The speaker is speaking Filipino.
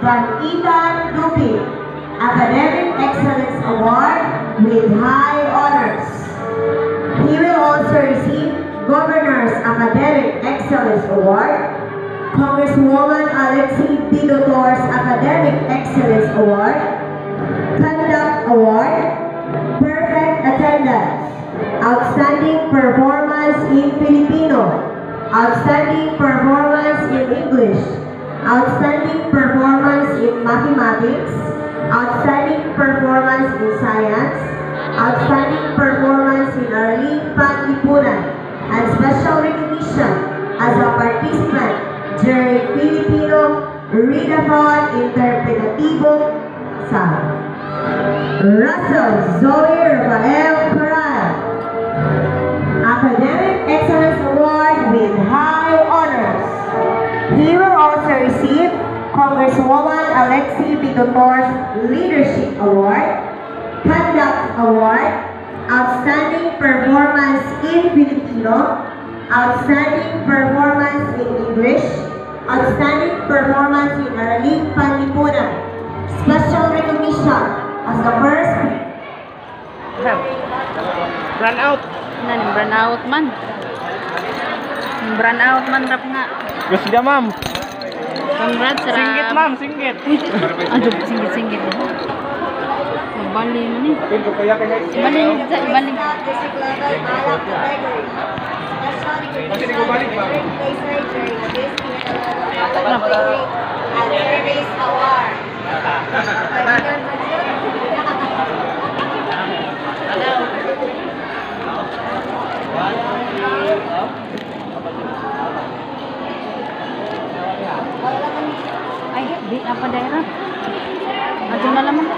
Van Ethan Dupi, Academic Excellence Award with high honors. He will also receive Governor's Academic Excellence Award, Congresswoman Alexi Bigotor's Academic Excellence Award, Conduct Award, Perfect Attendance, Outstanding Performance in Filipino, Outstanding Performance in English, Outstanding Performance in Mathematics, Outstanding Performance in Science, Outstanding Performance in Aralin Panlipunan, and special recognition as a participant during Filipino Readathon Interpretativo sa Russell Zoe Rafael Coral, Academic Excellence Award with high honors. He will also receive Congresswoman Alexi Bigotor's Leadership Award, Conduct Award, Outstanding Performance in Filipino, Outstanding Performance in English, Outstanding Performance in Aralin Panlipunan, special recognition as the first Run out. Run out man. Run out man rap nga. Gusto ka, ma'am? Congrats, Rap. Singgit, ma'am. Singgit. Aduh, singgit-singgit. Bali mo ni. Bali. Ay, di apa daerah? Aduh na laman.